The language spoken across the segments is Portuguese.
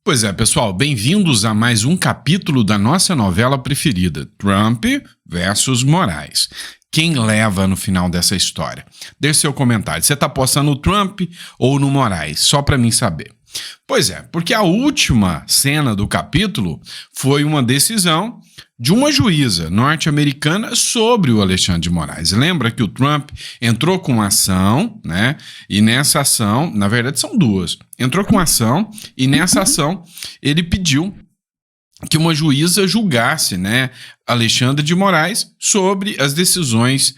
Pois é, pessoal, bem-vindos a mais um capítulo da nossa novela preferida, Trump versus Moraes. Quem leva no final dessa história? Deixe seu comentário. Você está apostando no Trump ou no Moraes? Só para mim saber. Pois é, porque a última cena do capítulo foi uma decisão de uma juíza norte-americana sobre o Alexandre de Moraes. Lembra que o Trump entrou com ação, né? E nessa ação, na verdade são duas, entrou com ação e nessa ação ele pediu que uma juíza julgasse, né, Alexandre de Moraes sobre as decisões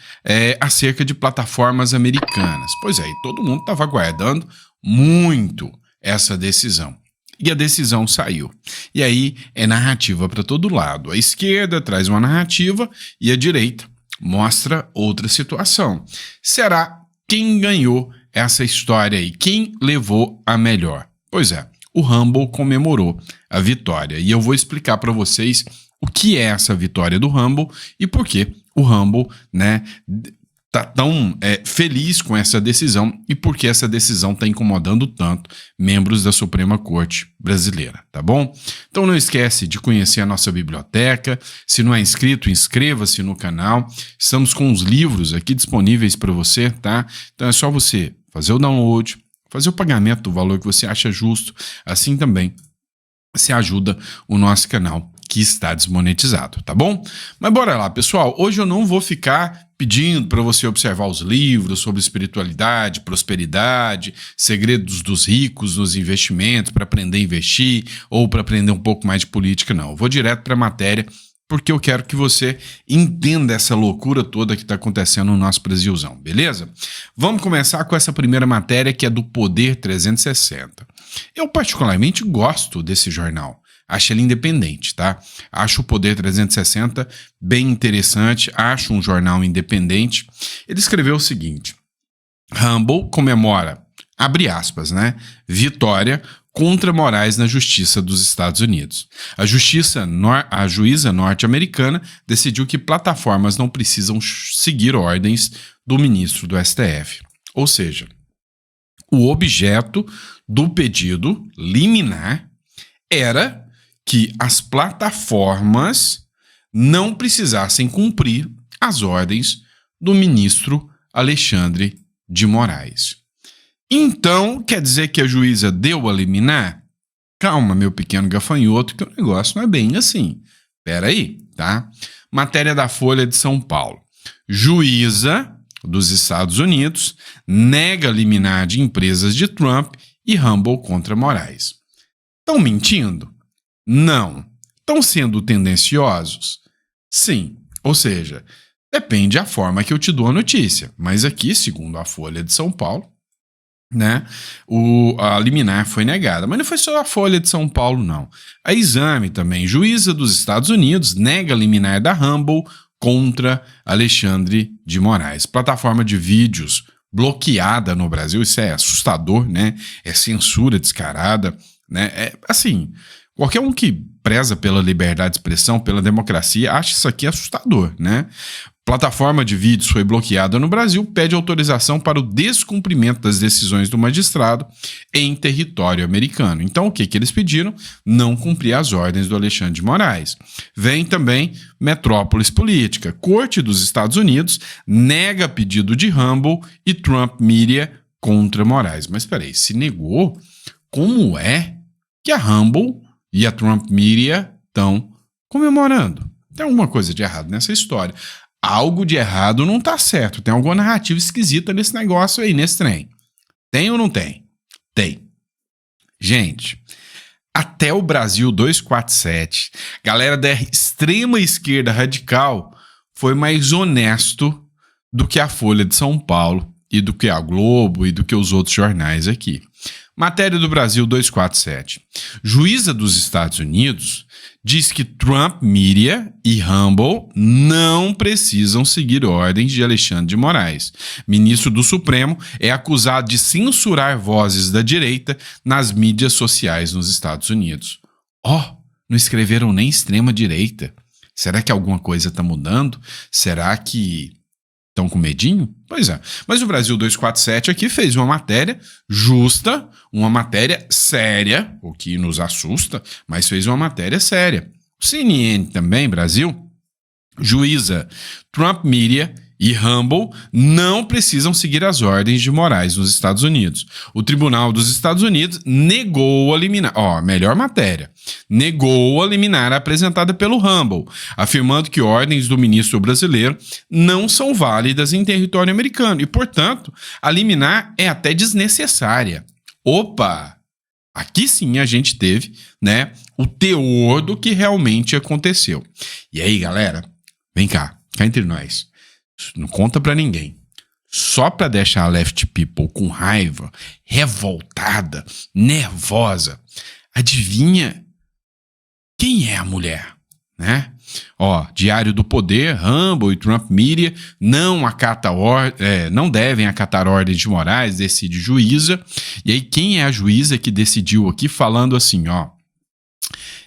acerca de plataformas americanas. Pois é, e todo mundo estava aguardando muito essa decisão. E a decisão saiu. E aí é narrativa para todo lado. A esquerda traz uma narrativa e a direita mostra outra situação. Será quem ganhou essa história aí? Quem levou a melhor? Pois é, o Rumble comemorou a vitória. E eu vou explicar para vocês o que é essa vitória do Rumble e por que o Rumble, né, tá tão feliz com essa decisão e por que essa decisão está incomodando tanto membros da Suprema Corte brasileira, tá bom? Então não esquece de conhecer a nossa biblioteca. Se não é inscrito, inscreva-se no canal. Estamos com os livros aqui disponíveis para você, tá? Então é só você fazer o download, fazer o pagamento do valor que você acha justo. Assim também você ajuda o nosso canal que está desmonetizado, tá bom? Mas bora lá, pessoal. Hoje eu não vou ficar pedindo para você observar os livros sobre espiritualidade, prosperidade, segredos dos ricos nos investimentos, para aprender a investir ou para aprender um pouco mais de política, não. Eu vou direto para a matéria, porque eu quero que você entenda essa loucura toda que está acontecendo no nosso Brasilzão, beleza? Vamos começar com essa primeira matéria, que é do Poder 360. Eu particularmente gosto desse jornal. Acho ele independente, tá? Acho o Poder 360 bem interessante, acho um jornal independente. Ele escreveu o seguinte: Rumble comemora, abre aspas, né, vitória contra Moraes na Justiça dos Estados Unidos. A juíza norte-americana decidiu que plataformas não precisam seguir ordens do ministro do STF. Ou seja, o objeto do pedido liminar era que as plataformas não precisassem cumprir as ordens do ministro Alexandre de Moraes. Então, quer dizer que a juíza deu a liminar? Calma, meu pequeno gafanhoto, que o negócio não é bem assim. Pera aí, tá? Matéria da Folha de São Paulo. Juíza dos Estados Unidos nega liminar de empresas de Trump e Rumble contra Moraes. Estão mentindo? Não. Estão sendo tendenciosos? Sim. Ou seja, depende da forma que eu te dou a notícia. Mas aqui, segundo a Folha de São Paulo, né, a liminar foi negada. Mas não foi só a Folha de São Paulo, não. A Exame também, juíza dos Estados Unidos, nega a liminar da Rumble contra Alexandre de Moraes. Plataforma de vídeos bloqueada no Brasil, isso é assustador, né? É censura descarada, né? É assim, qualquer um que preza pela liberdade de expressão, pela democracia, acha isso aqui assustador, né? Plataforma de vídeos foi bloqueada no Brasil, pede autorização para o descumprimento das decisões do magistrado em território americano. Então, o que eles pediram? Não cumprir as ordens do Alexandre de Moraes. Vem também Metrópolis Política. Corte dos Estados Unidos nega pedido de Rumble e Trump Media contra Moraes. Mas peraí, se negou, como é que a Rumble e a Trump Media estão comemorando? Tem alguma coisa de errado nessa história. Algo de errado não tá certo. Tem alguma narrativa esquisita nesse negócio aí, nesse trem. Tem ou não tem? Tem. Gente, até o Brasil 247, galera da extrema esquerda radical, foi mais honesto do que a Folha de São Paulo e do que a Globo e do que os outros jornais aqui. Matéria do Brasil 247. Juíza dos Estados Unidos diz que Trump Media e Rumble não precisam seguir ordens de Alexandre de Moraes. Ministro do Supremo é acusado de censurar vozes da direita nas mídias sociais nos Estados Unidos. Não escreveram nem extrema direita. Será que alguma coisa está mudando? Será que Estão com medinho? Pois é. Mas o Brasil 247 aqui fez uma matéria justa, uma matéria séria, o que nos assusta, mas fez uma matéria séria. O CNN também, Brasil, juíza Trump Media e Rumble não precisam seguir as ordens de Moraes nos Estados Unidos. O Tribunal dos Estados Unidos negou a liminar, melhor matéria, negou a liminar apresentada pelo Rumble, afirmando que ordens do ministro brasileiro não são válidas em território americano e, portanto, a liminar é até desnecessária. Opa! Aqui sim a gente teve, né, o teor do que realmente aconteceu. E aí, galera, vem cá entre nós. Não conta pra ninguém. Só pra deixar a Left People com raiva, revoltada, nervosa. Adivinha quem é a mulher, né? Diário do Poder, Rumble e Trump Media não devem acatar ordens de Moraes, decide juíza. E aí quem é a juíza que decidiu aqui falando assim,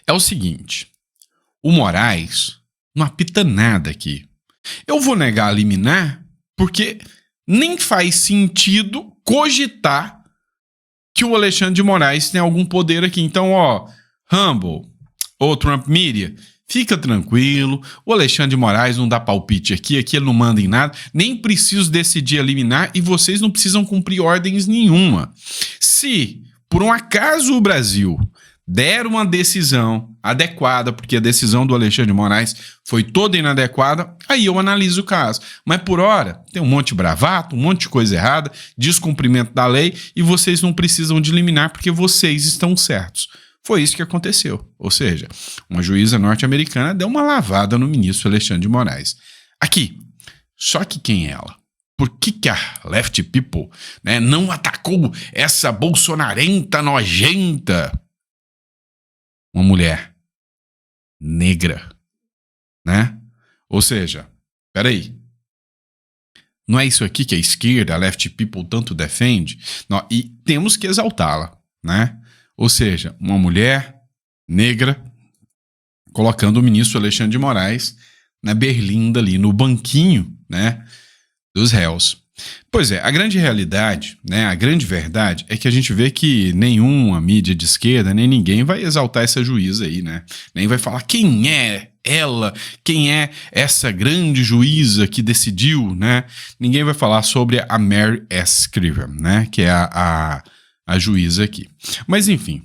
é o seguinte, o Moraes não apita nada aqui. Eu vou negar a liminar porque nem faz sentido cogitar que o Alexandre de Moraes tem algum poder aqui. Então, Rumble ou Trump Media, fica tranquilo, o Alexandre de Moraes não dá palpite aqui ele não manda em nada, nem preciso decidir a liminar e vocês não precisam cumprir ordens nenhuma. Se, por um acaso, o Brasil der uma decisão adequada, porque a decisão do Alexandre de Moraes foi toda inadequada, aí eu analiso o caso. Mas por hora, tem um monte de bravata, um monte de coisa errada, descumprimento da lei, e vocês não precisam de liminar porque vocês estão certos. Foi isso que aconteceu. Ou seja, uma juíza norte-americana deu uma lavada no ministro Alexandre de Moraes. Aqui, só que quem é ela? Por que a Left People, né, não atacou essa bolsonarenta nojenta? Uma mulher negra, né? Ou seja, peraí, não é isso aqui que a esquerda, a Left People, tanto defende? Não, e temos que exaltá-la, né? Ou seja, uma mulher negra colocando o ministro Alexandre de Moraes na berlinda ali, no banquinho, né, dos réus. Pois é, a grande realidade, né, a grande verdade é que a gente vê que nenhuma mídia de esquerda, nem ninguém vai exaltar essa juíza aí, né? Nem vai falar quem é ela, quem é essa grande juíza que decidiu, né? Ninguém vai falar sobre a Mary S. Scriven, né, que é a juíza aqui. Mas enfim,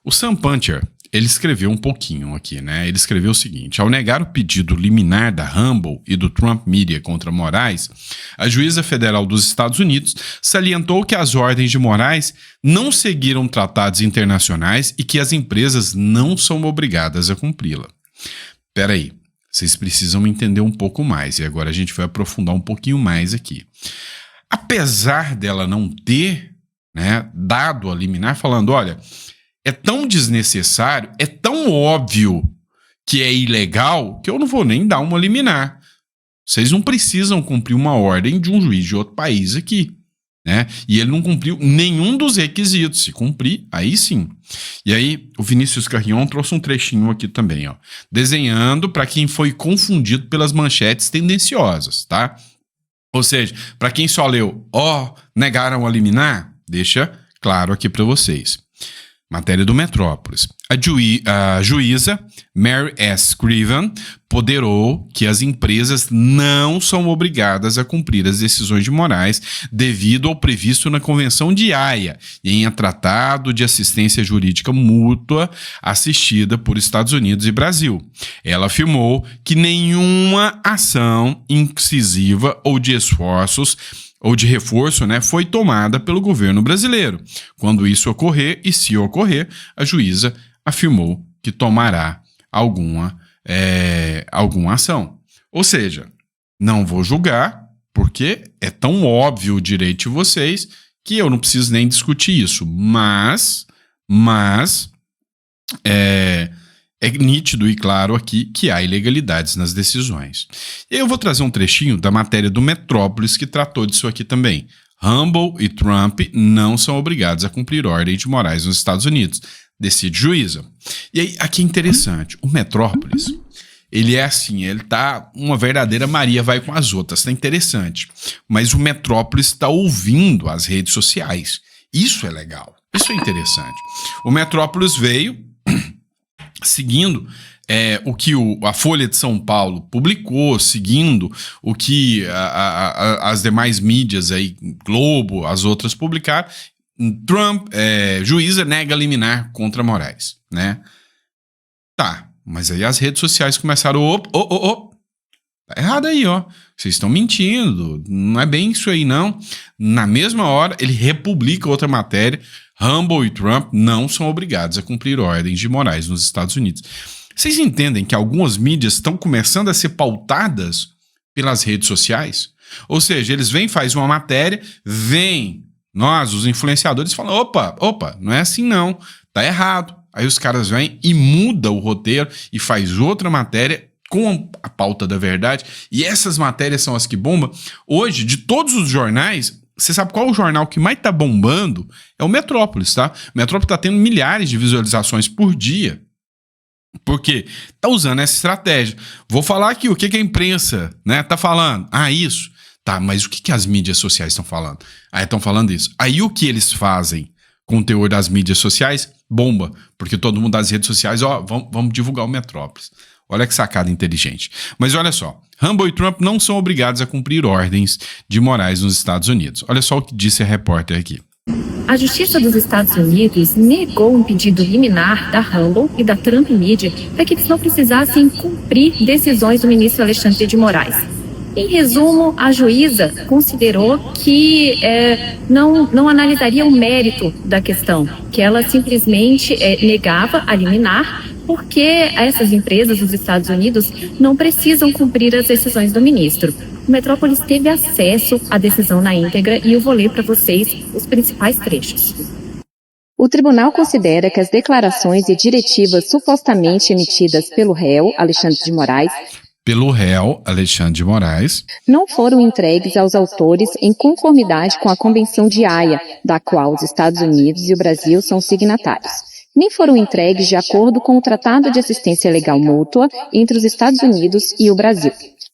o Sam Puncher, ele escreveu um pouquinho aqui, né? Ele escreveu o seguinte: ao negar o pedido liminar da Rumble e do Trump Media contra Moraes, a juíza federal dos Estados Unidos salientou que as ordens de Moraes não seguiram tratados internacionais e que as empresas não são obrigadas a cumpri-la. Peraí, vocês precisam entender um pouco mais, e agora a gente vai aprofundar um pouquinho mais aqui. Apesar dela não ter, né, dado a liminar, falando, olha, é tão desnecessário, é tão óbvio que é ilegal que eu não vou nem dar uma liminar. Vocês não precisam cumprir uma ordem de um juiz de outro país aqui, né? E ele não cumpriu nenhum dos requisitos. Se cumprir, aí sim. E aí, o Vinícius Carrion trouxe um trechinho aqui também, desenhando para quem foi confundido pelas manchetes tendenciosas, tá? Ou seja, para quem só leu, negaram a liminar, deixa claro aqui para vocês. Matéria do Metrópolis. A juíza Mary S. Scriven ponderou que as empresas não são obrigadas a cumprir as decisões de Moraes devido ao previsto na Convenção de Haia e em Tratado de Assistência Jurídica Mútua assistida por Estados Unidos e Brasil. Ela afirmou que nenhuma ação incisiva ou de esforços ou de reforço, né, foi tomada pelo governo brasileiro. Quando isso ocorrer, e se ocorrer, a juíza afirmou que tomará alguma ação. Ou seja, não vou julgar, porque é tão óbvio o direito de vocês que eu não preciso nem discutir isso. Mas é nítido e claro aqui que há ilegalidades nas decisões. E eu vou trazer um trechinho da matéria do Metrópolis que tratou disso aqui também. Rumble e Trump não são obrigados a cumprir ordem de Moraes nos Estados Unidos. Decide juíza. E aí, aqui é interessante. O Metrópolis, ele é assim, ele tá uma verdadeira Maria vai com as outras, tá interessante. Mas o Metrópolis tá ouvindo as redes sociais. Isso é legal, isso é interessante. O Metrópolis veio seguindo o que a Folha de São Paulo publicou, seguindo o que as demais mídias aí, Globo, as outras publicaram. Trump, juíza nega liminar contra Moraes, né? Tá, mas aí as redes sociais começaram, tá errado aí, ó. Vocês estão mentindo, não é bem isso aí, não. Na mesma hora, ele republica outra matéria. Rumble e Trump não são obrigados a cumprir ordens de Moraes nos Estados Unidos. Vocês entendem que algumas mídias estão começando a ser pautadas pelas redes sociais? Ou seja, eles vêm, fazem uma matéria, nós, os influenciadores, falam, opa, não é assim não, tá errado. Aí os caras vêm e mudam o roteiro e faz outra matéria com a pauta da verdade. E essas matérias são as que bombam. Hoje, de todos os jornais, você sabe qual o jornal que mais tá bombando? É o Metrópolis, tá? O Metrópolis tá tendo milhares de visualizações por dia. Porque tá usando essa estratégia. Vou falar aqui o que a imprensa, né, tá falando. Isso. Tá, mas o que as mídias sociais estão falando? Estão falando isso. Aí o que eles fazem com o teor das mídias sociais? Bomba. Porque todo mundo das redes sociais, vamos divulgar o Metrópolis. Olha que sacada inteligente. Mas olha só, Rumble e Trump não são obrigados a cumprir ordens de Moraes nos Estados Unidos. Olha só o que disse a repórter aqui. A Justiça dos Estados Unidos negou um pedido liminar da Rumble e da Trump Media para que eles não precisassem cumprir decisões do ministro Alexandre de Moraes. Em resumo, a juíza considerou que não analisaria o mérito da questão, que ela simplesmente negava a liminar, porque essas empresas dos Estados Unidos não precisam cumprir as decisões do ministro. O Metrópolis teve acesso à decisão na íntegra e eu vou ler para vocês os principais trechos. O tribunal considera que as declarações e diretivas supostamente emitidas pelo réu, Alexandre de Moraes, não foram entregues aos autores em conformidade com a Convenção de Haia, da qual os Estados Unidos e o Brasil são signatários, nem foram entregues de acordo com o Tratado de Assistência Legal Mútua entre os Estados Unidos e o Brasil.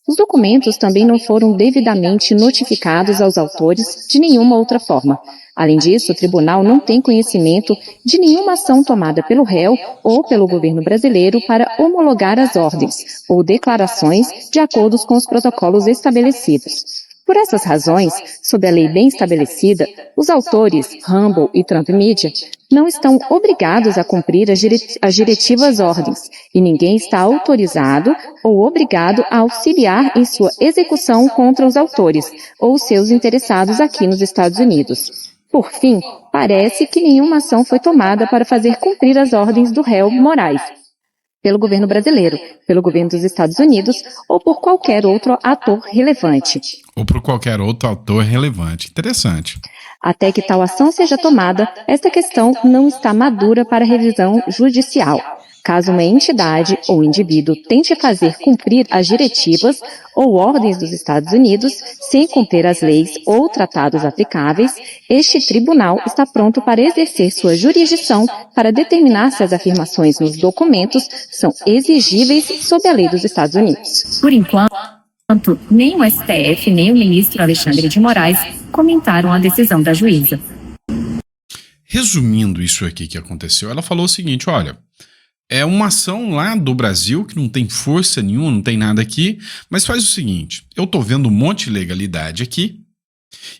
Os documentos também não foram devidamente notificados aos autores de nenhuma outra forma. Além disso, o tribunal não tem conhecimento de nenhuma ação tomada pelo réu ou pelo governo brasileiro para homologar as ordens ou declarações de acordo com os protocolos estabelecidos. Por essas razões, sob a lei bem estabelecida, os autores, Rumble e Trump Media, não estão obrigados a cumprir as diretivas ordens e ninguém está autorizado ou obrigado a auxiliar em sua execução contra os autores ou seus interessados aqui nos Estados Unidos. Por fim, parece que nenhuma ação foi tomada para fazer cumprir as ordens do réu Moraes, pelo governo brasileiro, pelo governo dos Estados Unidos ou por qualquer outro ator relevante. Interessante. Até que tal ação seja tomada, esta questão não está madura para revisão judicial. Caso uma entidade ou indivíduo tente fazer cumprir as diretivas ou ordens dos Estados Unidos sem cumprir as leis ou tratados aplicáveis, este tribunal está pronto para exercer sua jurisdição para determinar se as afirmações nos documentos são exigíveis sob a lei dos Estados Unidos. Por enquanto, nem o STF nem o ministro Alexandre de Moraes comentaram a decisão da juíza. Resumindo isso aqui que aconteceu, ela falou o seguinte, olha, é uma ação lá do Brasil que não tem força nenhuma, não tem nada aqui, mas faz o seguinte, eu tô vendo um monte de legalidade aqui,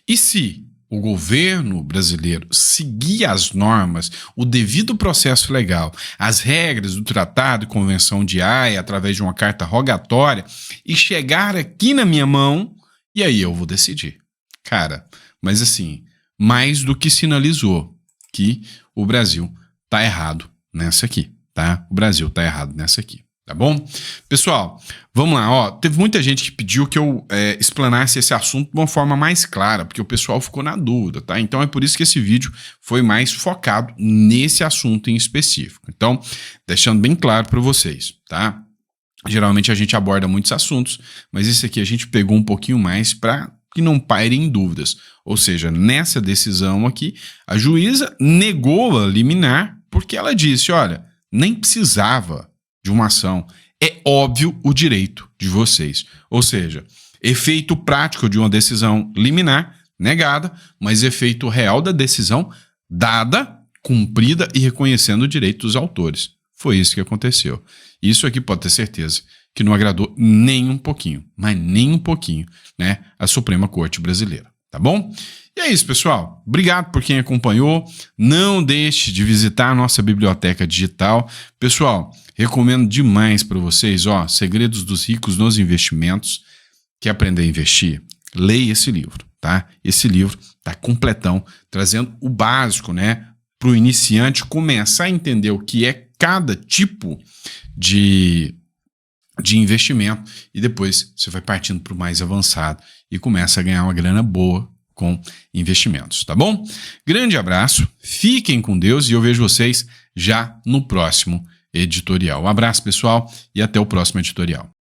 e se o governo brasileiro seguir as normas, o devido processo legal, as regras do Tratado e Convenção de Haia, através de uma carta rogatória, e chegar aqui na minha mão, e aí eu vou decidir. Cara, mas assim, mais do que sinalizou que o Brasil tá errado nessa aqui. Tá? O Brasil tá errado nessa aqui, tá bom? Pessoal, vamos lá, ó. Teve muita gente que pediu que eu explanasse esse assunto de uma forma mais clara, porque o pessoal ficou na dúvida, tá? Então é por isso que esse vídeo foi mais focado nesse assunto em específico. Então, deixando bem claro para vocês, tá? Geralmente a gente aborda muitos assuntos, mas esse aqui a gente pegou um pouquinho mais para que não pairem dúvidas. Ou seja, nessa decisão aqui, a juíza negou a liminar porque ela disse, olha, nem precisava de uma ação. é óbvio o direito de vocês. Ou seja, efeito prático de uma decisão liminar negada, mas efeito real da decisão dada, cumprida e reconhecendo o direito dos autores. Foi isso que aconteceu. Isso aqui pode ter certeza que não agradou nem um pouquinho, mas nem um pouquinho, né, a Suprema Corte Brasileira, tá bom? E é isso, pessoal. Obrigado por quem acompanhou. Não deixe de visitar a nossa biblioteca digital. Pessoal, recomendo demais para vocês, Segredos dos Ricos nos Investimentos. Quer aprender a investir? Leia esse livro, tá? Esse livro tá completão, trazendo o básico, né, para o iniciante começar a entender o que é cada tipo de investimento, e depois você vai partindo para o mais avançado e começa a ganhar uma grana boa com investimentos, tá bom? Grande abraço, fiquem com Deus e eu vejo vocês já no próximo editorial. Um abraço, pessoal, e até o próximo editorial.